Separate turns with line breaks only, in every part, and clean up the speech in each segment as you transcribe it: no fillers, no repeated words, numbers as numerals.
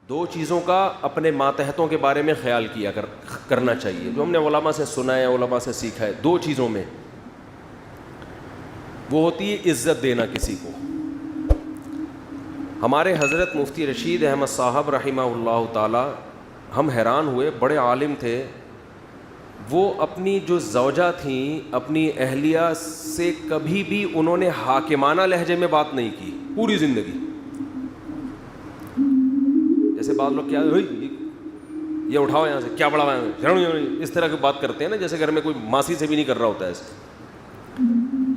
دو چیزوں کا اپنے ماتحتوں کے بارے میں خیال کیا کرنا چاہیے، جو ہم نے علماء سے سنا ہے، علماء سے سیکھا ہے. دو چیزوں میں وہ ہوتی ہے عزت دینا کسی کو. ہمارے حضرت مفتی رشید احمد صاحب رحمہ اللہ تعالی، ہم حیران ہوئے، بڑے عالم تھے. وہ اپنی جو زوجہ تھیں، اپنی اہلیہ سے کبھی بھی انہوں نے حاکمانہ لہجے میں بات نہیں کی پوری زندگی. جیسے بعض لوگ کیا یہ اٹھاؤ یہاں سے، کیا بڑا اس طرح کی بات کرتے ہیں نا، جیسے گھر میں کوئی ماسی سے بھی نہیں کر رہا ہوتا ہے ایسے.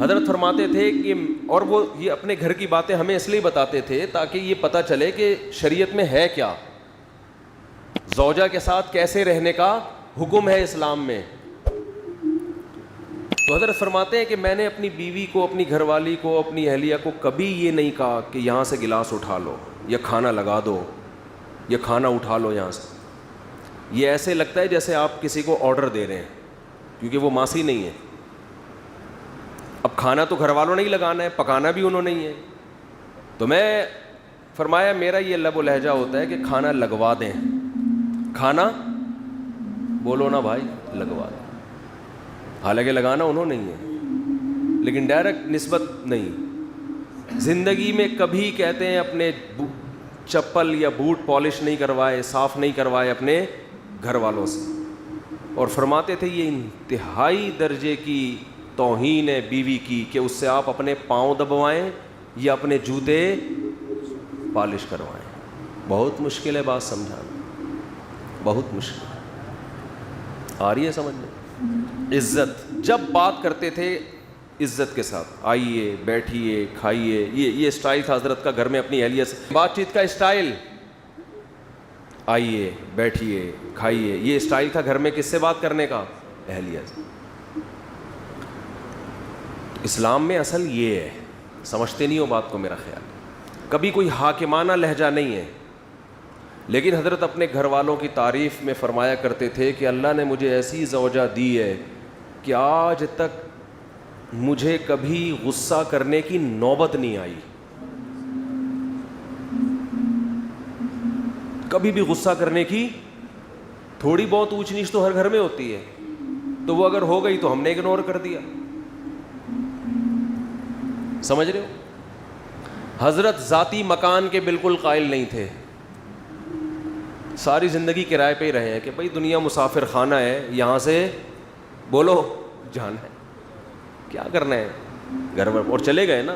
حضرت فرماتے تھے کہ، اور وہ یہ اپنے گھر کی باتیں ہمیں اس لیے بتاتے تھے تاکہ یہ پتہ چلے کہ شریعت میں ہے کیا، زوجہ کے ساتھ کیسے رہنے کا حکم ہے اسلام میں. تو حضرت فرماتے ہیں کہ میں نے اپنی بیوی کو، اپنی گھر والی کو، اپنی اہلیہ کو کبھی یہ نہیں کہا کہ یہاں سے گلاس اٹھا لو، یا کھانا لگا دو، یا کھانا اٹھا لو یہاں سے. یہ ایسے لگتا ہے جیسے آپ کسی کو آرڈر دے رہے ہیں، کیونکہ وہ ماسی نہیں ہے. اب کھانا تو گھر والوں نے ہی لگانا ہے، پکانا بھی انہوں نے ہی ہے. تو میں فرمایا میرا یہ لب و لہجہ ہوتا ہے کہ کھانا لگوا دیں. کھانا بولو نا بھائی، لگوا دیں. حالانکہ لگانا انہوں نے ہی ہے، لیکن ڈائریکٹ نسبت نہیں. زندگی میں کبھی کہتے ہیں اپنے چپل یا بوٹ پالش نہیں کروائے، صاف نہیں کروائے اپنے گھر والوں سے. اور فرماتے تھے یہ انتہائی درجے کی توہین ہے بیوی کی کہ اس سے آپ اپنے پاؤں دبوائیں یا اپنے جوتے پالش کروائیں. بہت مشکل ہے بات سمجھانا، بہت مشکل. آ رہی ہے سمجھ میں؟ عزت جب بات کرتے تھے عزت کے ساتھ، آئیے بیٹھیے کھائیے. یہ اسٹائل تھا حضرت کا گھر میں اپنی اہلیہ سے بات چیت کا اسٹائل. آئیے بیٹھیے کھائیے، یہ اسٹائل تھا گھر میں کس سے بات کرنے کا؟ اہلیہ سے. اسلام میں اصل یہ ہے، سمجھتے نہیں ہو بات کو میرا خیال. کبھی کوئی حاکمانہ لہجہ نہیں ہے. لیکن حضرت اپنے گھر والوں کی تعریف میں فرمایا کرتے تھے کہ اللہ نے مجھے ایسی زوجہ دی ہے کہ آج تک مجھے کبھی غصہ کرنے کی نوبت نہیں آئی. کبھی بھی غصہ کرنے کی، تھوڑی بہت اونچ نیچ تو ہر گھر میں ہوتی ہے، تو وہ اگر ہو گئی تو ہم نے اگنور کر دیا. سمجھ رہے ہو؟ حضرت ذاتی مکان کے بالکل قائل نہیں تھے. ساری زندگی کرائے پہ ہی رہے ہیں کہ بھائی دنیا مسافر خانہ ہے، یہاں سے بولو جانا ہے، کیا کرنا ہے گھر میں، اور چلے گئے نا.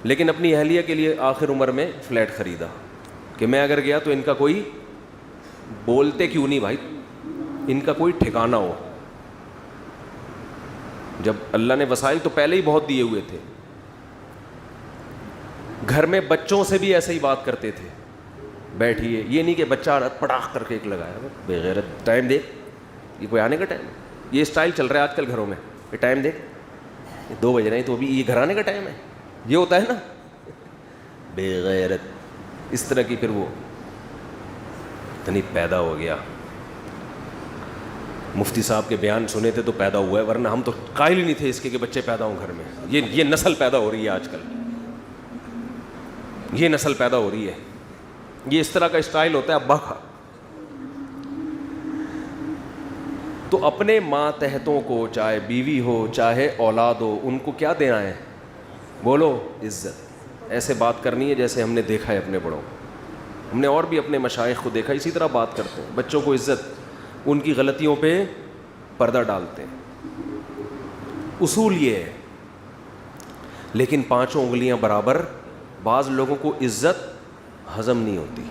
لیکن اپنی اہلیہ کے لیے آخر عمر میں فلیٹ خریدا کہ میں اگر گیا تو ان کا کوئی، بولتے کیوں نہیں بھائی، ان کا کوئی ٹھکانہ ہو. جب اللہ نے وسائل تو پہلے ہی بہت دیے ہوئے تھے. گھر میں بچوں سے بھی ایسے ہی بات کرتے تھے، بیٹھیے. یہ نہیں کہ بچہ پٹاخ کر کے ایک لگایا، بے غیرت، ٹائم دیکھ، یہ کوئی آنے کا ٹائم ہے. یہ اسٹائل چل رہا ہے آج کل گھروں میں، یہ ٹائم دیکھ 2 بج رہے ہیں تو ابھی یہ گھر آنے کا ٹائم ہے. یہ ہوتا ہے نا بے غیرت، اس طرح کی. پھر وہ اتنی پیدا ہو گیا. مفتی صاحب کے بیان سنے تھے تو پیدا ہوا ہے، ورنہ ہم تو قائل ہی نہیں تھے اس کے کہ بچے پیدا ہوں گھر میں. یہ نسل پیدا ہو رہی ہے آج کل، یہ نسل پیدا ہو رہی ہے. یہ اس طرح کا اسٹائل ہوتا ہے ابا کا. تو اپنے ماتحتوں کو، چاہے بیوی ہو چاہے اولاد ہو، ان کو کیا دینا ہے؟ بولو عزت. ایسے بات کرنی ہے جیسے ہم نے دیکھا ہے اپنے بڑوں کو. ہم نے اور بھی اپنے مشائخ کو دیکھا اسی طرح بات کرتے ہیں. بچوں کو عزت، ان کی غلطیوں پہ پردہ ڈالتے ہیں. اصول یہ ہے. لیکن 5 انگلیاں برابر بعض لوگوں کو عزت ہضم نہیں ہوتی.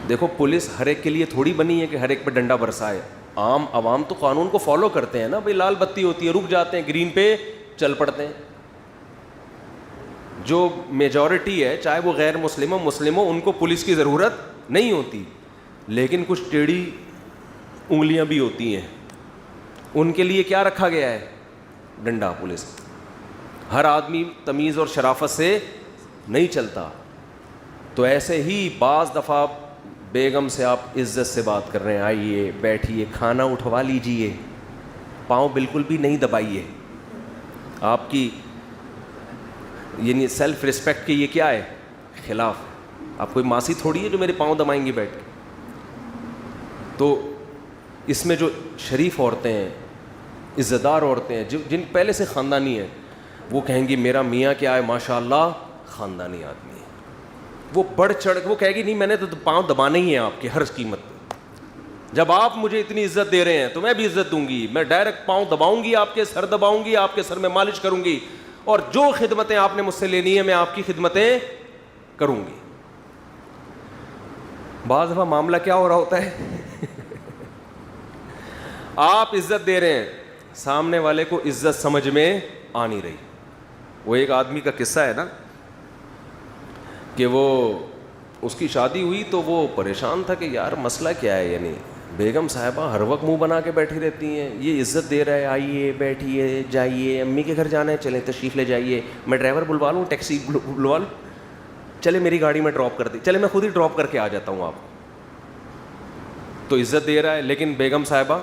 دیکھو پولیس ہر ایک کے لیے تھوڑی بنی ہے کہ ہر ایک پہ ڈنڈا برسائے. عام عوام تو قانون کو فالو کرتے ہیں نا. بھئی لال بتی ہوتی ہے رک جاتے ہیں، گرین پہ چل پڑتے ہیں. جو میجورٹی ہے چاہے وہ غیر مسلم ہو مسلم ہو، ان کو پولیس کی ضرورت نہیں ہوتی. لیکن کچھ ٹیڑھی انگلیاں بھی ہوتی ہیں، ان کے لیے کیا رکھا گیا ہے؟ ڈنڈا. پولیس. ہر آدمی تمیز اور شرافت سے نہیں چلتا. تو ایسے ہی بعض دفعہ بیگم سے آپ عزت سے بات کر رہے ہیں، آئیے بیٹھیے کھانا اٹھوا لیجئے، پاؤں بالکل بھی نہیں دبائیے. آپ کی یعنی سیلف ریسپیکٹ کے یہ کیا ہے؟ خلاف. آپ کوئی ماسی تھوڑی ہے جو میرے پاؤں دبائیں گی بیٹھ کے. تو اس میں جو شریف عورتیں ہیں, عزت دار عورتیں ہیں, جن پہلے سے خاندانی ہیں, وہ کہیں گی میرا میاں کیا ہے ماشاء اللہ خاندانی آدمی ہے. وہ بڑھ چڑھ کے وہ کہے گی نہیں میں نے تو پاؤں دبانے ہی ہیں آپ کے ہر قیمت پہ. جب آپ مجھے اتنی عزت دے رہے ہیں تو میں بھی عزت دوں گی. میں ڈائریکٹ پاؤں دباؤں گی, آپ کے سر دباؤں گی, آپ کے سر میں مالش کروں گی, اور جو خدمتیں آپ نے مجھ سے لینی ہے میں آپ کی خدمتیں کروں گی. بعض دفعہ معاملہ کیا ہو رہا ہوتا ہے آپ عزت دے رہے ہیں, سامنے والے کو عزت سمجھ میں آ نہیں رہی. وہ ایک آدمی کا قصہ ہے نا کہ وہ اس کی شادی ہوئی تو وہ پریشان تھا کہ یار مسئلہ کیا ہے, یعنی بیگم صاحبہ ہر وقت منہ بنا کے بیٹھی رہتی ہیں, یہ عزت دے رہا ہے آئیے بیٹھیے جائیے, امی کے گھر جانا ہے چلیں تشریف لے جائیے, میں ڈرائیور بلوا لوں, ٹیکسی بلوا لوں, چلے میری گاڑی میں ڈراپ کر دی, چلے میں خود ہی ڈراپ کر کے آ جاتا ہوں آپ. تو عزت دے رہا ہے, لیکن بیگم صاحبہ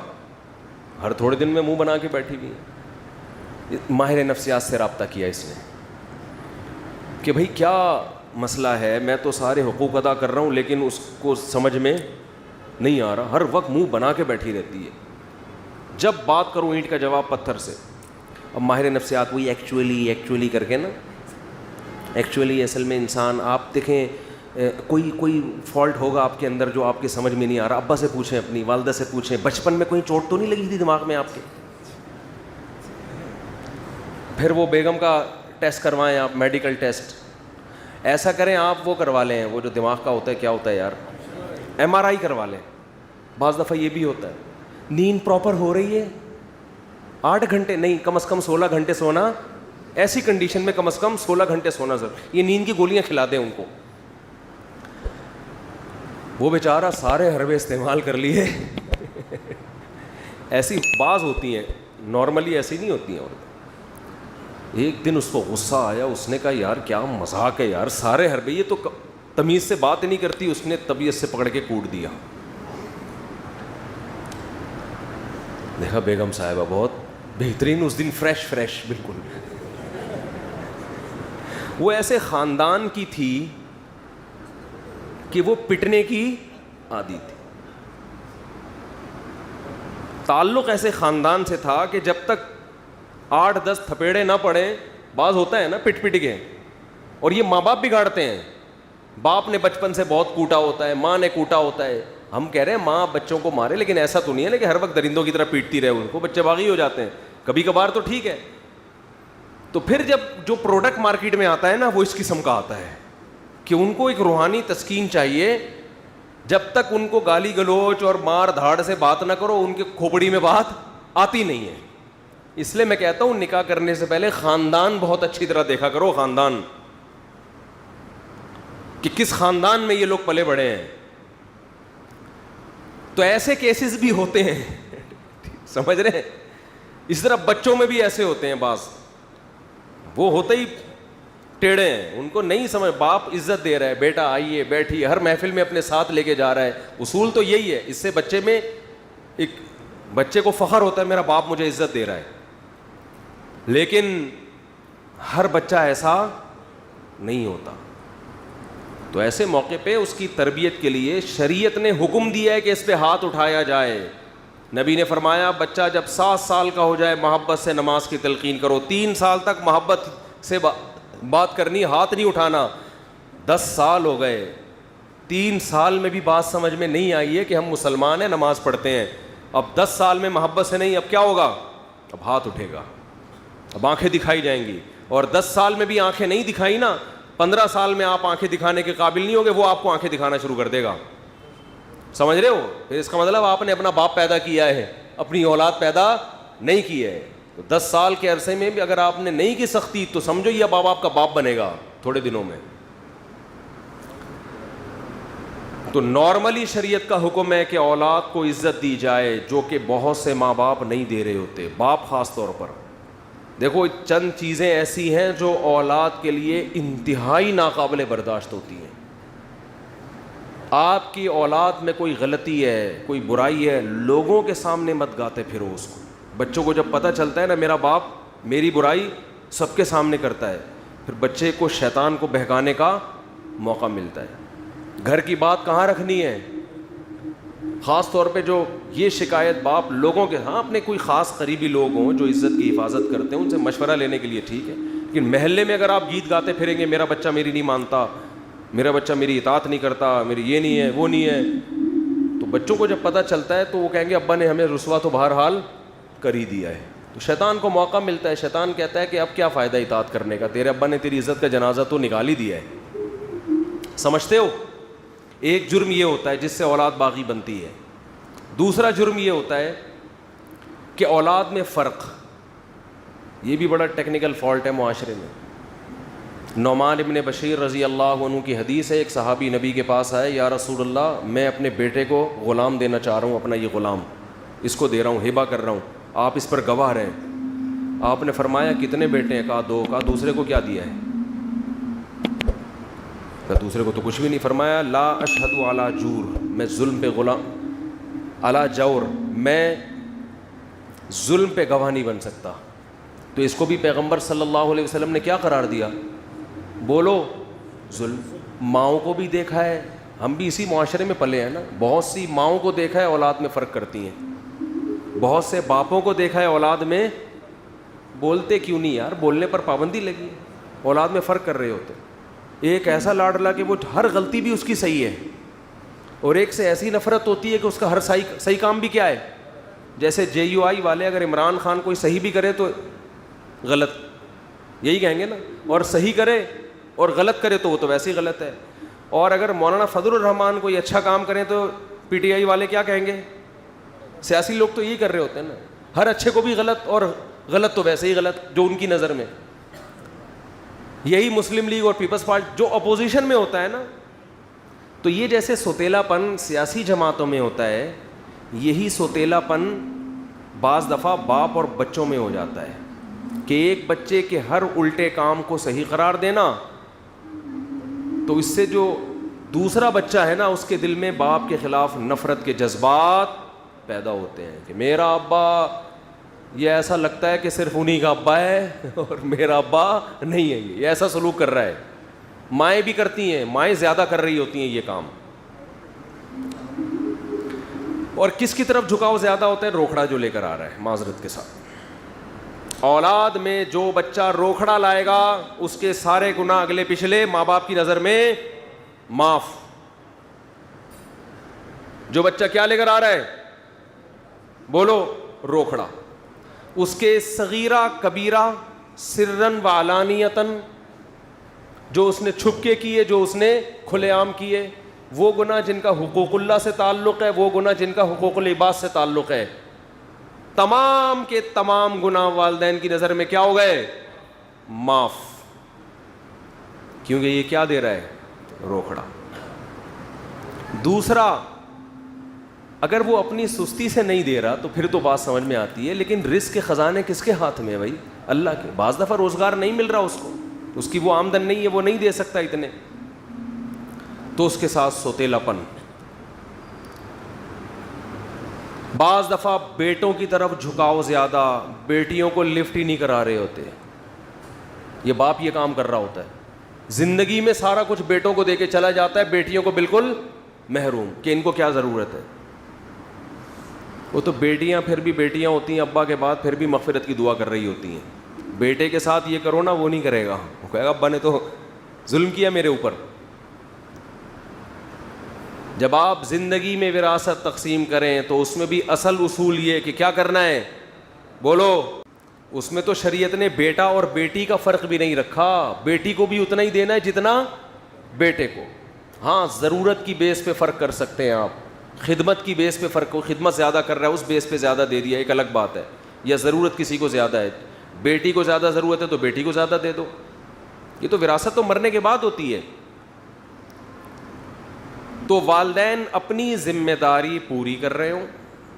ہر تھوڑے دن میں منہ بنا کے بیٹھی ہوئی ہے. ماہر نفسیات سے رابطہ کیا اس نے کہ بھائی کیا مسئلہ ہے, میں تو سارے حقوق ادا کر رہا ہوں لیکن اس کو سمجھ میں نہیں آ رہا, ہر وقت منہ بنا کے بیٹھی رہتی ہے, جب بات کروں اینٹ کا جواب پتھر سے. اب ماہر نفسیات وہی ایکچولی کر کے نا, ایکچولی اصل میں انسان آپ دیکھیں کوئی فالٹ ہوگا آپ کے اندر جو آپ کے سمجھ میں نہیں آ رہا, ابا سے پوچھیں, اپنی والدہ سے پوچھیں, بچپن میں کوئی چوٹ تو نہیں لگی تھی دماغ میں آپ کے. پھر وہ بیگم کا ٹیسٹ کروائیں آپ, میڈیکل ٹیسٹ ایسا کریں آپ, وہ کروا لیں وہ جو دماغ کا ہوتا ہے, کیا ہوتا ہے یار, MRI کروا لیں. بعض دفعہ یہ بھی ہوتا ہے نیند پراپر ہو رہی ہے, 8 گھنٹے نہیں کم از کم 16 گھنٹے سونا, ایسی کنڈیشن میں کم از کم 16 گھنٹے سونا ضرور. یہ نیند کی گولیاں کھلا دیں ان کو. وہ بیچارہ سارے حربے استعمال کر لیے ایسی بعض ہوتی ہیں, نارملی ایسی نہیں ہوتی ہیں عورتیں. ایک دن اس کو غصہ آیا, اس نے کہا یار کیا مذاق ہے یار, سارے حربے, یہ تو تمیز سے بات نہیں کرتی. اس نے طبیعت سے پکڑ کے کوٹ دیا. دیکھا بیگم صاحبہ بہت بہترین, اس دن فریش بالکل. وہ ایسے خاندان کی تھی کہ وہ پٹنے کی عادی تھی. تعلق ایسے خاندان سے تھا کہ جب تک 8-10 تھپیڑے نہ پڑے, بعض ہوتا ہے نا پٹ کے, اور یہ ماں باپ بگاڑتے ہیں. باپ نے بچپن سے بہت کوٹا ہوتا ہے, ماں نے کوٹا ہوتا ہے. ہم کہہ رہے ہیں ماں بچوں کو مارے, لیکن ایسا تو نہیں ہے کہ ہر وقت درندوں کی طرح پیٹتی رہے ان کو, بچے باغی ہو جاتے ہیں کبھی کبھار تو ٹھیک ہے. تو پھر جب جو پروڈکٹ مارکیٹ میں آتا ہے نا وہ اس قسم کا آتا ہے کہ ان کو ایک روحانی تسکین چاہیے. جب تک ان کو گالی گلوچ اور مار دھاڑ سے بات نہ کرو, ان کے کھوپڑی میں بات آتی نہیں ہے. اس لیے میں کہتا ہوں نکاح کرنے سے پہلے خاندان بہت اچھی طرح دیکھا کرو, خاندان کہ کس خاندان میں یہ لوگ پلے بڑے ہیں. تو ایسے کیسز بھی ہوتے ہیں سمجھ رہے ہیں. اس طرح بچوں میں بھی ایسے ہوتے ہیں بعض, وہ ہوتے ہی ٹیڑھے ہیں, ان کو نہیں سمجھ. باپ عزت دے رہا ہے, بیٹا آئیے بیٹھیے, ہر محفل میں اپنے ساتھ لے کے جا رہا ہے. اصول تو یہی ہے, اس سے بچے میں ایک بچے کو فخر ہوتا ہے میرا باپ مجھے عزت دے رہا ہے. لیکن ہر بچہ ایسا نہیں ہوتا. تو ایسے موقع پہ اس کی تربیت کے لیے شریعت نے حکم دیا ہے کہ اس پہ ہاتھ اٹھایا جائے. نبی نے فرمایا بچہ جب 7 سال کا ہو جائے محبت سے نماز کی تلقین کرو. 3 سال تک محبت سے بات کرنی, ہاتھ نہیں اٹھانا. 10 سال ہو گئے, 3 سال میں بھی بات سمجھ میں نہیں آئی ہے کہ ہم مسلمان ہیں نماز پڑھتے ہیں. اب 10 سال میں محبت سے نہیں, اب کیا ہوگا, اب ہاتھ اٹھے گا, اب آنکھیں دکھائی جائیں گی. اور 10 سال میں بھی آنکھیں نہیں دکھائی نا, 15 سال میں آپ آنکھیں دکھانے کے قابل نہیں ہوگے, وہ آپ کو آنکھیں دکھانا شروع کر دے گا. سمجھ رہے ہو؟ پھر اس کا مطلب آپ نے اپنا باپ پیدا کیا ہے, اپنی اولاد پیدا نہیں کی ہے. تو 10 سال کے عرصے میں بھی اگر آپ نے نہیں کی سختی تو سمجھو یہ اب آپ کا باپ بنے گا تھوڑے دنوں میں. تو نارملی شریعت کا حکم ہے کہ اولاد کو عزت دی جائے, جو کہ بہت سے ماں باپ نہیں دے رہے ہوتے, باپ خاص طور پر. دیکھو چند چیزیں ایسی ہیں جو اولاد کے لیے انتہائی ناقابل برداشت ہوتی ہیں. آپ کی اولاد میں کوئی غلطی ہے, کوئی برائی ہے, لوگوں کے سامنے مت گاتے پھرو اس کو. بچوں کو جب پتہ چلتا ہے نا میرا باپ میری برائی سب کے سامنے کرتا ہے, پھر بچے کو شیطان کو بہکانے کا موقع ملتا ہے. گھر کی بات کہاں رکھنی ہے. خاص طور پہ جو یہ شکایت باپ لوگوں کے, ہاں اپنے کوئی خاص قریبی لوگ ہوں جو عزت کی حفاظت کرتے ہیں ان سے مشورہ لینے کے لیے ٹھیک ہے, لیکن محلے میں اگر آپ گیت گاتے پھریں گے میرا بچہ میری نہیں مانتا, میرا بچہ میری اطاعت نہیں کرتا, میری یہ نہیں ہے وہ نہیں ہے, تو بچوں کو جب پتہ چلتا ہے تو وہ کہیں گے ابا نے ہمیں رسوا تو بہرحال کر ہی دیا ہے. تو شیطان کو موقع ملتا ہے, شیطان کہتا ہے کہ اب کیا فائدہ اطاعت کرنے کا, تیرے ابا نے تیری عزت کا جنازہ تو نکال ہی دیا ہے. سمجھتے ہو؟ ایک جرم یہ ہوتا ہے جس سے اولاد باغی بنتی ہے. دوسرا جرم یہ ہوتا ہے کہ اولاد میں فرق, یہ بھی بڑا ٹیکنیکل فالٹ ہے معاشرے میں. نعمان ابن بشیر رضی اللہ عنہ کی حدیث ہے, ایک صحابی نبی کے پاس آئے, یا رسول اللہ میں اپنے بیٹے کو غلام دینا چاہ رہا ہوں, اپنا یہ غلام اس کو دے رہا ہوں, ہبہ کر رہا ہوں, آپ اس پر گواہ رہیں. آپ نے فرمایا کتنے بیٹے ہیں؟ کہا 2. کہا دوسرے کو کیا دیا ہے؟ کہا دوسرے کو تو کچھ بھی نہیں. فرمایا لا اشہد علی جور, میں ظلم پہ غلام علی جور, میں ظلم پہ گواہ نہیں بن سکتا. تو اس کو بھی پیغمبر صلی اللہ علیہ وسلم نے کیا قرار دیا؟ بولو ظلم. ماؤں کو بھی دیکھا ہے, ہم بھی اسی معاشرے میں پلے ہیں نا, بہت سی ماؤں کو دیکھا ہے اولاد میں فرق کرتی ہیں, بہت سے باپوں کو دیکھا ہے اولاد میں بولتے کیوں نہیں یار, بولنے پر پابندی لگی ہے, اولاد میں فرق کر رہے ہوتے. ایک ایسا لاڈلا کہ وہ ہر غلطی بھی اس کی صحیح ہے, اور ایک سے ایسی نفرت ہوتی ہے کہ اس کا ہر صحیح کام بھی کیا ہے. جیسے JUI والے اگر عمران خان کوئی صحیح بھی کرے تو غلط, یہی کہیں گے نا, اور صحیح کرے اور غلط کرے تو وہ تو ویسے ہی غلط ہے. اور اگر مولانا فضل الرحمان کوئی اچھا کام کریں تو PTI والے کیا کہیں گے؟ سیاسی لوگ تو یہی کر رہے ہوتے ہیں نا, ہر اچھے کو بھی غلط, اور غلط تو ویسے ہی غلط جو ان کی نظر میں. یہی مسلم لیگ اور پیپلز پارٹی جو اپوزیشن میں ہوتا ہے نا, تو یہ جیسے سوتیلا پن سیاسی جماعتوں میں ہوتا ہے, یہی سوتیلا پن بعض دفعہ باپ اور بچوں میں ہو جاتا ہے کہ ایک بچے کے ہر الٹے کام کو صحیح قرار دینا, تو اس سے جو دوسرا بچہ ہے نا اس کے دل میں باپ کے خلاف نفرت کے جذبات پیدا ہوتے ہیں کہ میرا ابا, یہ ایسا لگتا ہے کہ صرف انہی کا ابا ہے اور میرا ابا نہیں ہے, یہ ایسا سلوک کر رہا ہے. مائیں بھی کرتی ہیں, مائیں زیادہ کر رہی ہوتی ہیں یہ کام. اور کس کی طرف جھکاؤ زیادہ ہوتا ہے؟ روکھڑا جو لے کر آ رہا ہے. معذرت کے ساتھ اولاد میں جو بچہ روکھڑا لائے گا اس کے سارے گناہ اگلے پچھلے ماں باپ کی نظر میں معاف. جو بچہ کیا لے کر آ رہا ہے؟ بولو روکھڑا. اس کے صغیرہ کبیرہ سرن و علانیتن, جو اس نے چھپ کے کیے, جو اس نے کھلے عام کیے, وہ گناہ جن کا حقوق اللہ سے تعلق ہے, وہ گناہ جن کا حقوق العباد سے تعلق ہے, تمام کے تمام گناہ والدین کی نظر میں کیا ہو گئے؟ معاف. کیونکہ یہ کیا دے رہا ہے؟ روکھڑا. دوسرا, اگر وہ اپنی سستی سے نہیں دے رہا تو پھر تو بات سمجھ میں آتی ہے, لیکن رزق کے خزانے کس کے ہاتھ میں ہے بھائی؟ اللہ کے. بعض دفعہ روزگار نہیں مل رہا اس کو, اس کی وہ آمدن نہیں ہے, وہ نہیں دے سکتا اتنے, تو اس کے ساتھ سوتیلا پن. بعض دفعہ بیٹوں کی طرف جھکاؤ زیادہ, بیٹیوں کو لفٹ ہی نہیں کرا رہے ہوتے, یہ باپ یہ کام کر رہا ہوتا ہے. زندگی میں سارا کچھ بیٹوں کو دے کے چلا جاتا ہے, بیٹیوں کو بالکل محروم کہ ان کو کیا ضرورت ہے. وہ تو بیٹیاں پھر بھی بیٹیاں ہوتی ہیں, ابا کے بعد پھر بھی مغفرت کی دعا کر رہی ہوتی ہیں. بیٹے کے ساتھ یہ کرو نا وہ نہیں کرے گا, وہ کہے گا ابا نے تو ظلم کیا میرے اوپر. جب آپ زندگی میں وراثت تقسیم کریں تو اس میں بھی اصل اصول یہ کہ کیا کرنا ہے؟ بولو. اس میں تو شریعت نے بیٹا اور بیٹی کا فرق بھی نہیں رکھا, بیٹی کو بھی اتنا ہی دینا ہے جتنا بیٹے کو. ہاں ضرورت کی بیس پہ فرق کر سکتے ہیں آپ, خدمت کی بیس پہ فرق ہو, خدمت زیادہ کر رہا ہے اس بیس پہ زیادہ دے دیا, ایک الگ بات ہے. یا ضرورت کسی کو زیادہ ہے, بیٹی کو زیادہ ضرورت ہے تو بیٹی کو زیادہ دے دو. یہ تو وراثت تو مرنے کے بعد ہوتی ہے. تو والدین اپنی ذمہ داری پوری کر رہے ہوں,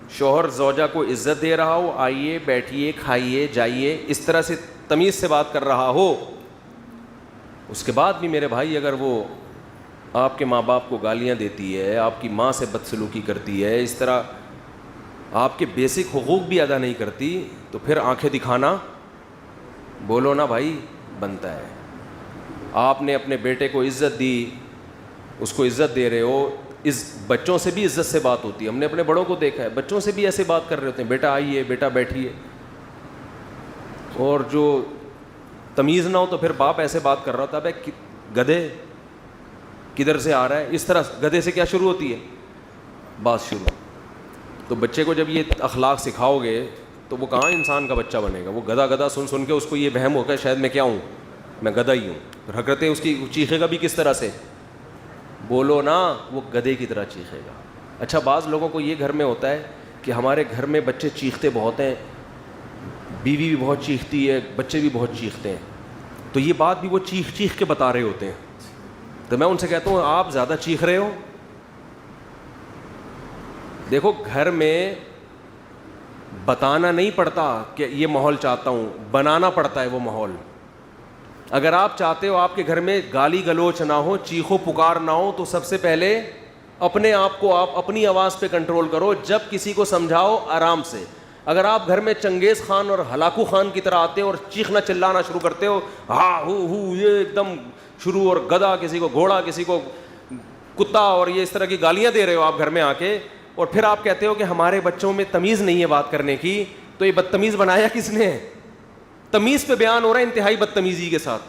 شوہر زوجہ کو عزت دے رہا ہو, آئیے بیٹھیے کھائیے جائیے, اس طرح سے تمیز سے بات کر رہا ہو, اس کے بعد بھی میرے بھائی اگر وہ آپ کے ماں باپ کو گالیاں دیتی ہے, آپ کی ماں سے بدسلوکی کرتی ہے, اس طرح آپ کے بیسک حقوق بھی ادا نہیں کرتی, تو پھر آنکھیں دکھانا بولو نا بھائی بنتا ہے. آپ نے اپنے بیٹے کو عزت دی, اس کو عزت دے رہے ہو. بچوں سے بھی عزت سے بات ہوتی ہے. ہم نے اپنے بڑوں کو دیکھا ہے, بچوں سے بھی ایسے بات کر رہے ہوتے ہیں, بیٹا آئیے, بیٹا بیٹھیے. اور جو تمیز نہ ہو تو پھر باپ ایسے بات کر رہا ہوتا ہے, گدھے کدھر سے آ رہا ہے, اس طرح گدھے سے کیا شروع ہوتی ہے بات شروع. تو بچے کو جب یہ اخلاق سکھاؤ گے تو وہ کہاں انسان کا بچہ بنے گا. وہ گدھا گدھا سن کے اس کو یہ وہم ہوگا شاید میں کیا ہوں, میں گدھا ہی ہوں. پھر حرکتیں اس کی چیخے گا بھی کس طرح سے, بولو نا, وہ گدھے کی طرح چیخے گا. اچھا بعض لوگوں کو یہ گھر میں ہوتا ہے کہ ہمارے گھر میں بچے چیختے بہت ہیں, بیوی بھی بہت چیختی ہے, بچے بھی بہت چیختے ہیں. تو یہ بات بھی وہ چیخ چیخ کے بتا رہے ہوتے ہیں. تو میں ان سے کہتا ہوں آپ زیادہ چیخ رہے ہو. دیکھو گھر میں بتانا نہیں پڑتا کہ یہ ماحول چاہتا ہوں, بنانا پڑتا ہے وہ ماحول. اگر آپ چاہتے ہو آپ کے گھر میں گالی گلوچ نہ ہو, چیخو پکار نہ ہو, تو سب سے پہلے اپنے آپ کو آپ اپنی آواز پہ کنٹرول کرو. جب کسی کو سمجھاؤ آرام سے. اگر آپ گھر میں چنگیز خان اور ہلاکو خان کی طرح آتے ہو اور چیخنا چلانا شروع کرتے ہو, ہاں ہو یہ ایک دم شروع, اور گدھا کسی کو گھوڑا کسی کو کتا, اور یہ اس طرح کی گالیاں دے رہے ہو آپ گھر میں آ کے, اور پھر آپ کہتے ہو کہ ہمارے بچوں میں تمیز نہیں ہے بات کرنے کی, تو یہ بدتمیز بنایا کس نے ہے؟ تمیز پہ بیان ہو رہا ہے انتہائی بدتمیزی کے ساتھ.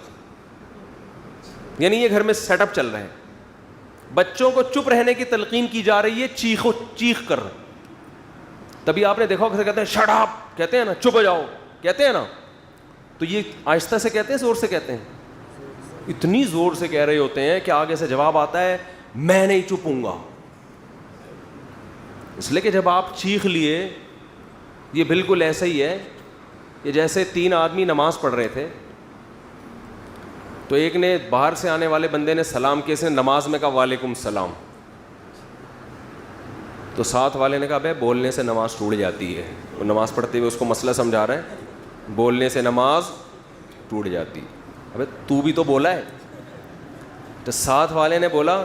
یعنی یہ گھر میں سیٹ اپ چل رہا ہے. بچوں کو چپ رہنے کی تلقین کی جا رہی ہے چیخ کر. تبھی آپ نے دیکھا کہ کہتے ہیں شٹ اپ, کہتے ہیں نا, چپ ہو جاؤ کہتے ہیں نا. تو یہ آہستہ سے کہتے ہیں زور سے کہتے ہیں؟ اتنی زور سے کہہ رہے ہوتے ہیں کہ آگے سے جواب آتا ہے میں نہیں چپوں گا. اس لیے کہ جب آپ چیخ لیے, یہ بالکل ایسا ہی ہے کہ جیسے 3 آدمی نماز پڑھ رہے تھے, تو ایک نے باہر سے آنے والے بندے نے سلام کیے, سے نماز میں کہا وعلیکم السلام. تو ساتھ والے نے کہا بھائی بولنے سے نماز ٹوٹ جاتی ہے. وہ نماز پڑھتے ہوئے اس کو مسئلہ سمجھا رہا ہے, بولنے سے نماز ٹوٹ جاتی. ابے تو بھی تو بولا ہے. تو ساتھ والے نے بولا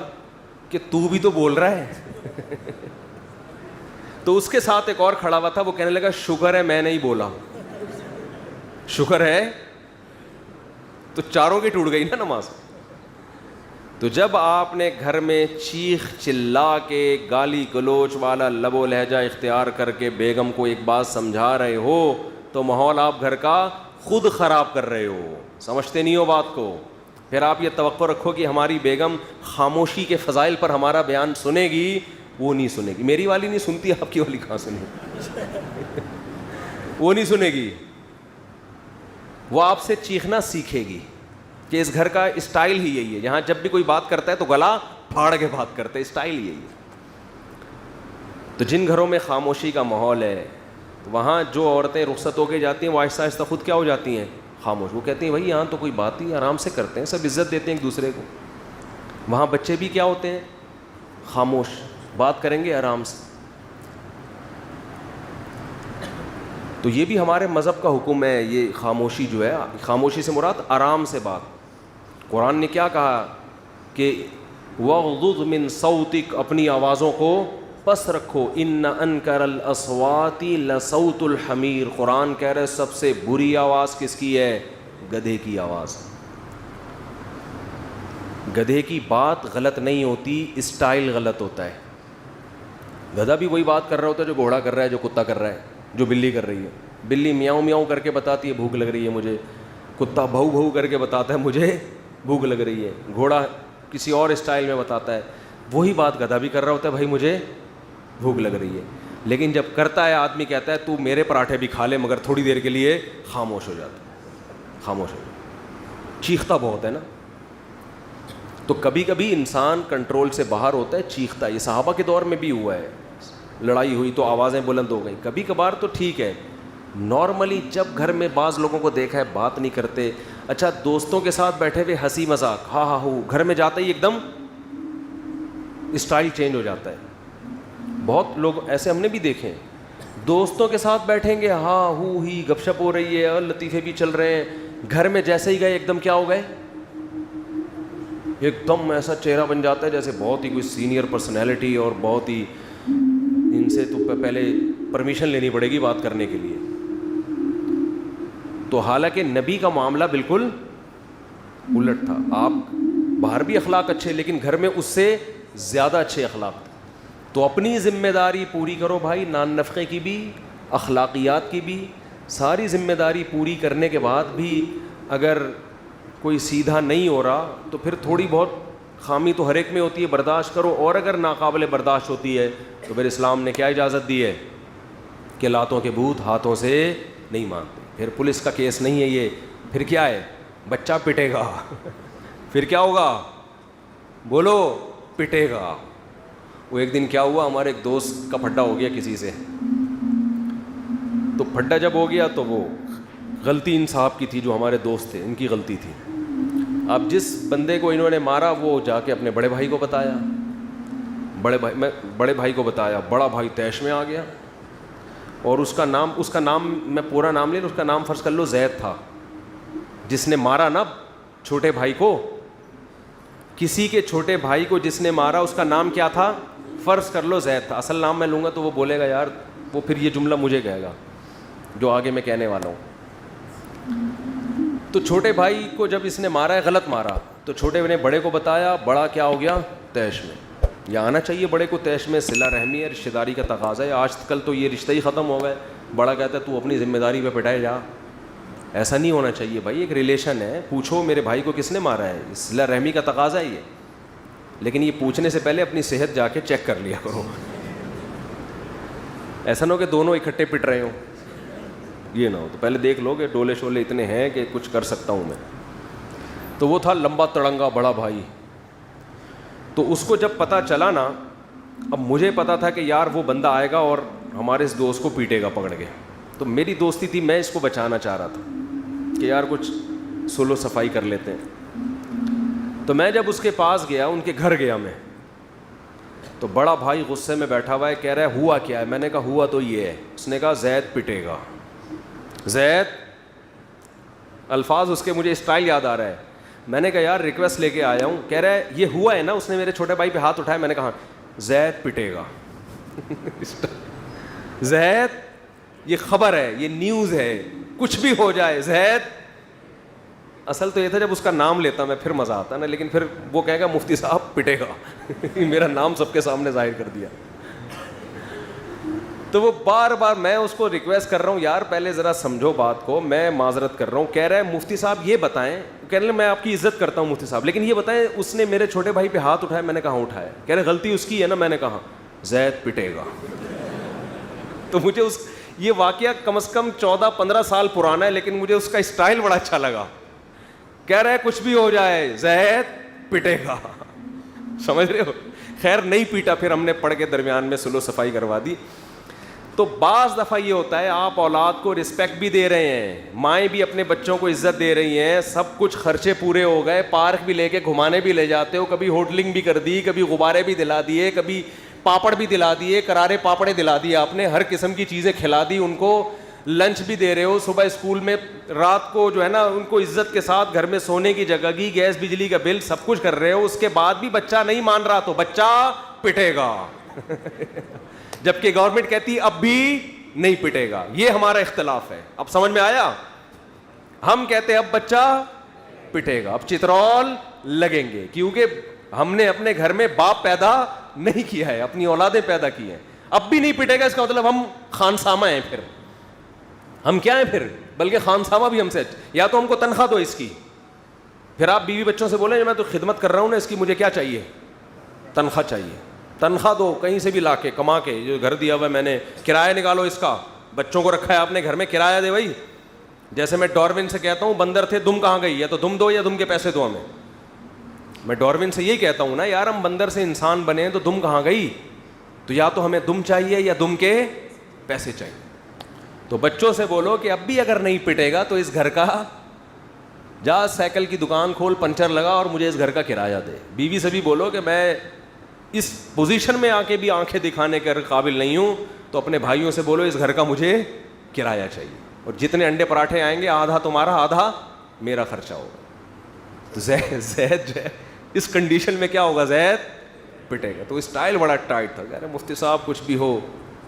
کہ تو بھی تو بول رہا ہے. تو اس کے ساتھ ایک اور کھڑا ہوا تھا, وہ کہنے لگا شکر ہے میں نہیں بولا, شکر ہے. تو چاروں کی ٹوٹ گئی نا نماز. تو جب آپ نے گھر میں چیخ چلا کے گالی گلوچ والا لب و لہجہ اختیار کر کے بیگم کو ایک بات سمجھا رہے ہو, تو ماحول آپ گھر کا خود خراب کر رہے ہو, سمجھتے نہیں ہو بات کو. پھر آپ یہ توقع رکھو کہ ہماری بیگم خاموشی کے فضائل پر ہمارا بیان سنے گی, وہ نہیں سنے گی. میری والی نہیں سنتی, آپ کی والی کہاں سنے گی؟ وہ نہیں سنے گی. وہ آپ سے چیخنا سیکھے گی کہ اس گھر کا اسٹائل ہی یہی ہے, یہاں جب بھی کوئی بات کرتا ہے تو گلا پھاڑ کے بات کرتے, اسٹائل یہی ہے. تو جن گھروں میں خاموشی کا ماحول ہے, وہاں جو عورتیں رخصت ہو کے جاتی ہیں وہ آہستہ آہستہ خود کیا ہو جاتی ہیں, خاموش. وہ کہتی ہیں بھائی یہاں تو کوئی بات نہیں, آرام سے کرتے ہیں, سب عزت دیتے ہیں ایک دوسرے کو. وہاں بچے بھی کیا ہوتے ہیں, خاموش, بات کریں گے آرام سے. تو یہ بھی ہمارے مذہب کا حکم ہے, یہ خاموشی جو ہے, خاموشی سے مراد آرام سے بات. قرآن نے کیا کہا کہ وَغْضُضْ مِن صَوْتِكَ, اپنی آوازوں کو پس رکھو, اِنَّ أَنْكَرَ الْأَصْوَاتِ لَصَوْتُ الْحَمِيرِ. قرآن کہہ رہے سب سے بری آواز کس کی ہے, گدھے کی آواز. گدھے کی بات غلط نہیں ہوتی, اسٹائل غلط ہوتا ہے. گدھا بھی وہی بات کر رہا ہوتا ہے جو گھوڑا کر رہا ہے, جو کتا کر رہا ہے, جو بلی کر رہی ہے. بلی میاؤں میاؤں کر کے بتاتی ہے بھوک لگ رہی ہے مجھے, کتا بھو بھو کر کے بتاتا ہے مجھے بھوک لگ رہی ہے, گھوڑا کسی اور اسٹائل میں بتاتا ہے. وہی بات گدھا بھی کر رہا ہوتا ہے, بھائی مجھے بھوک لگ رہی ہے. لیکن جب کرتا ہے آدمی کہتا ہے تو میرے پراٹھے بھی کھا لے مگر تھوڑی دیر کے لیے, خاموش ہو جاتا ہے, خاموش ہو جاتا ہے. چیختا بہت ہے نا. تو کبھی کبھی انسان کنٹرول سے باہر ہوتا ہے, چیختا ہے. یہ صحابہ کے دور میں بھی ہوا ہے, لڑائی ہوئی تو آوازیں بلند ہو گئیں. کبھی کبھار تو ٹھیک ہے, نارملی جب گھر میں بعض لوگوں کو دیکھا ہے بات نہیں کرتے. اچھا دوستوں کے ساتھ بیٹھے ہوئے ہنسی مذاق, ہاں ہاں ہو, گھر میں جاتا ہی ایک دم اسٹائل چینج ہو جاتا ہے. بہت لوگ ایسے ہم نے بھی دیکھے ہیں, دوستوں کے ساتھ بیٹھیں گے, ہاں ہو ہی گپ شپ ہو رہی ہے اور لطیفے بھی چل رہے ہیں. گھر میں جیسے ہی گئے ایک دم کیا ہو گئے, ایک دم ایسا چہرہ بن جاتا ہے جیسے بہت ہی کوئی سینئر پرسنالٹی, اور بہت ہی ان سے تو پہلے پرمیشن لینی پڑے گی بات کرنے کے لیے. تو حالانکہ نبی کا معاملہ بالکل الٹ تھا. آپ باہر بھی اخلاق اچھے لیکن گھر میں اس سے زیادہ اچھے اخلاق تھے. تو اپنی ذمہ داری پوری کرو بھائی, نان نفقے کی بھی, اخلاقیات کی بھی, ساری ذمہ داری پوری کرنے کے بعد بھی اگر کوئی سیدھا نہیں ہو رہا تو پھر تھوڑی بہت خامی تو ہر ایک میں ہوتی ہے, برداشت کرو. اور اگر ناقابل برداشت ہوتی ہے تو پھر اسلام نے کیا اجازت دی ہے کہ لاتوں کے بھوت ہاتھوں سے نہیں مانتے. پھر پولیس کا کیس نہیں ہے یہ, پھر کیا ہے, بچہ پٹے گا. پھر کیا ہوگا, بولو, پٹے گا. وہ ایک دن کیا ہوا, ہمارے ایک دوست کا پھڈا ہو گیا کسی سے. تو پھڈا جب ہو گیا تو وہ غلطی ان صاحب کی تھی جو ہمارے دوست تھے, ان کی غلطی تھی. اب جس بندے کو انہوں نے مارا وہ جا کے اپنے بڑے بھائی کو بتایا, بڑے بھائی کو بتایا. بڑا بھائی طیش میں آ گیا اور اس کا نام میں پورا نام لے لوں, اس کا نام فرض کر لو زید تھا, جس نے مارا نا چھوٹے بھائی کو. کسی کے چھوٹے بھائی کو جس نے مارا اس کا نام کیا تھا, فرض کر لو زید تھا. اصل نام میں لوں گا تو وہ بولے گا یار, وہ پھر یہ جملہ مجھے کہے گا جو آگے میں کہنے والا ہوں. تو چھوٹے بھائی کو جب اس نے مارا ہے, غلط مارا, تو چھوٹے نے بڑے کو بتایا. بڑا کیا ہو گیا, طیش میں. یہ آنا چاہیے بڑے کو طیش میں, صلہ رحمی ہے, رشتہ داری کا تقاضا ہے. آج کل تو یہ رشتہ ہی ختم ہو گئے. بڑا کہتا ہے تو اپنی ذمہ داری پہ پٹائے جا. ایسا نہیں ہونا چاہیے بھائی, ایک ریلیشن ہے, پوچھو میرے بھائی کو کس نے مارا ہے, صلہ رحمی کا تقاضا ہی ہے. لیکن یہ پوچھنے سے پہلے اپنی صحت جا کے چیک کر لیا کرو. ایسا نہ ہو کہ دونوں اکٹھے پٹ رہے ہوں, یہ نہ ہو. تو پہلے دیکھ لو کہ ڈولے شولے اتنے ہیں کہ کچھ کر سکتا ہوں میں. تو وہ تھا لمبا تڑنگا بڑا بھائی. تو اس کو جب پتہ چلا نا, اب مجھے پتا تھا کہ یار وہ بندہ آئے گا اور ہمارے اس دوست کو پیٹے گا پکڑ کے. تو میری دوستی تھی, میں اس کو بچانا چاہ رہا تھا کہ یار کچھ سولو صفائی کر لیتے ہیں. تو میں جب اس کے پاس گیا, ان کے گھر گیا میں, تو بڑا بھائی غصے میں بیٹھا ہوا ہے, کہہ رہا ہے ہوا کیا ہے. میں نے کہا ہوا تو یہ ہے. اس نے کہا زید پٹے گا. زید, الفاظ اس کے مجھے اسٹائل یاد آ رہا ہے. میں نے کہا یار ریکویسٹ لے کے آیا ہوں. کہہ رہا ہے یہ ہوا ہے نا. اس نے میرے چھوٹے بھائی پہ ہاتھ اٹھایا. میں نے کہا زید پٹے گا. زید, یہ خبر ہے, یہ نیوز ہے, کچھ بھی ہو جائے زید. اصل تو یہ تھا جب اس کا نام لیتا میں پھر مزہ آتا نا, لیکن پھر وہ کہے گا مفتی صاحب پٹے گا. میرا نام سب کے سامنے ظاہر کر دیا. تو وہ بار بار میں اس کو ریکویسٹ کر رہا ہوں, یار پہلے ذرا سمجھو بات کو, میں معذرت کر رہا ہوں. کہہ رہا ہے مفتی صاحب یہ بتائیں, کہنے لگا میں آپ کی عزت کرتا ہوں مفتی صاحب, لیکن یہ بتائیں اس نے میرے چھوٹے بھائی پہ ہاتھ اٹھایا. میں نے کہا اٹھایا. کہہ رہے غلطی اس کی ہے نا. میں نے کہا زید پٹے گا. تو مجھے یہ واقعہ کم از کم 14-15 سال پرانا ہے, لیکن مجھے اس کا اسٹائل بڑا اچھا لگا. کہہ رہا ہے کچھ بھی ہو جائے زید پٹے گا. سمجھ رہے ہو. خیر نہیں پیٹا, پھر ہم نے پڑھ کے درمیان میں سلو صفائی کروا دی. تو بعض دفعہ یہ ہوتا ہے آپ اولاد کو رسپیکٹ بھی دے رہے ہیں, مائیں بھی اپنے بچوں کو عزت دے رہی ہیں, سب کچھ خرچے پورے ہو گئے, پارک بھی لے کے گھمانے بھی لے جاتے ہو, کبھی ہوٹلنگ بھی کر دی, کبھی غبارے بھی دلا دیے, کبھی پاپڑ بھی دلا دیے, کرارے پاپڑے دلا دیے آپ نے, ہر قسم کی چیزیں کھلا دی ان کو, لنچ بھی دے رہے ہو, صبح اسکول میں, رات کو جو ہے نا ان کو عزت کے ساتھ گھر میں سونے کی جگہ کی, گیس بجلی کا بل سب کچھ کر رہے ہو. اس کے بعد بھی بچہ نہیں مان رہا تو بچہ پٹے گا. جبکہ گورنمنٹ کہتی اب بھی نہیں پٹے گا. یہ ہمارا اختلاف ہے. اب سمجھ میں آیا. ہم کہتے اب بچہ پٹے گا, اب چترول لگیں گے, کیونکہ ہم نے اپنے گھر میں باپ پیدا نہیں کیا ہے, اپنی اولادیں پیدا کی ہیں. اب بھی نہیں پٹے گا, اس کا مطلب ہم خانسامہ ہیں. پھر ہم کیا ہیں پھر, بلکہ خانسامہ بھی ہم سے. یا تو ہم کو تنخواہ دو اس کی, پھر آپ بیوی بچوں سے بولیں میں تو خدمت کر رہا ہوں نا اس کی, مجھے کیا چاہیے, تنخواہ چاہیے. تنخواہ دو کہیں سے بھی لا کے کما کے, جو گھر دیا ہوا ہے میں نے, کرایہ نکالو اس کا, بچوں کو رکھا ہے آپ نے گھر میں, کرایہ دے بھائی. جیسے میں ڈاروین سے کہتا ہوں بندر تھے دم کہاں گئی, یا تو دم دو یا دم کے پیسے دو ہمیں. میں ڈاروین سے یہی کہتا ہوں نا یار, ہم بندر سے انسان بنے ہیں تو دم کہاں گئی. تو یا تو ہمیں دم چاہیے یا دم کے پیسے چاہیے. تو بچوں سے بولو کہ اب بھی اگر نہیں پٹے گا تو اس گھر کا جا سائیکل کی دکان کھول, پنچر لگا اور مجھے اس گھر کا کرایہ دے. بیوی سے بھی بولو کہ میں اس پوزیشن میں آ کے بھی آنکھیں دکھانے کے قابل نہیں ہوں, تو اپنے بھائیوں سے بولو اس گھر کا مجھے کرایہ چاہیے, اور جتنے انڈے پراٹھے آئیں گے آدھا تمہارا آدھا میرا خرچہ ہوگا. تو زید جو ہے اس کنڈیشن میں کیا ہوگا, زید پٹے گا. تو اسٹائل بڑا ٹائٹ تھا, کہہ رہے مفتی صاحب کچھ بھی ہو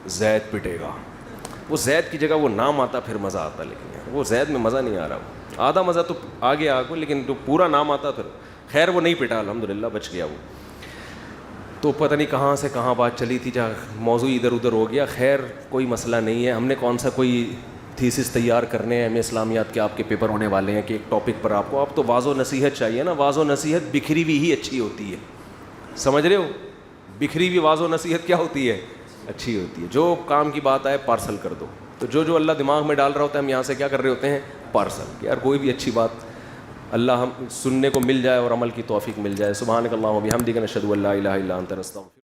زید پٹے گا. وہ زید کی جگہ وہ نام آتا پھر مزہ آتا, لیکن یار وہ زید میں مزہ نہیں آ رہا. آدھا مزہ تو آگے آ کو, لیکن جو پورا نام آتا پھر خیر وہ نہیں پٹا, الحمدللہ بچ گیا وہ. تو پتہ نہیں کہاں سے کہاں بات چلی تھی, جہاں موضوع ادھر ادھر ہو گیا. خیر کوئی مسئلہ نہیں ہے, ہم نے کون سا کوئی تھیسس تیار کرنے ہیں, ہمیں اسلامیات کے آپ کے پیپر ہونے والے ہیں کہ ایک ٹاپک پر آپ کو, آپ تو واضح و نصیحت چاہیے نا. واضح و نصیحت بکھری ہوئی ہی اچھی ہوتی ہے, سمجھ رہے ہو, بکھری ہوئی واضح و نصیحت کیا ہوتی ہے, اچھی ہوتی ہے. جو کام کی بات آئے پارسل کر دو, تو جو اللہ دماغ میں ڈال رہا ہوتا ہے ہم یہاں سے کیا کر رہے ہوتے ہیں, پارسل. کہ یار کوئی بھی اچھی بات اللہ ہم سننے کو مل جائے اور عمل کی توفیق مل جائے. سبحانک اللہم و بحمدک نشہد ان لا الہ الا انت نستغفرک.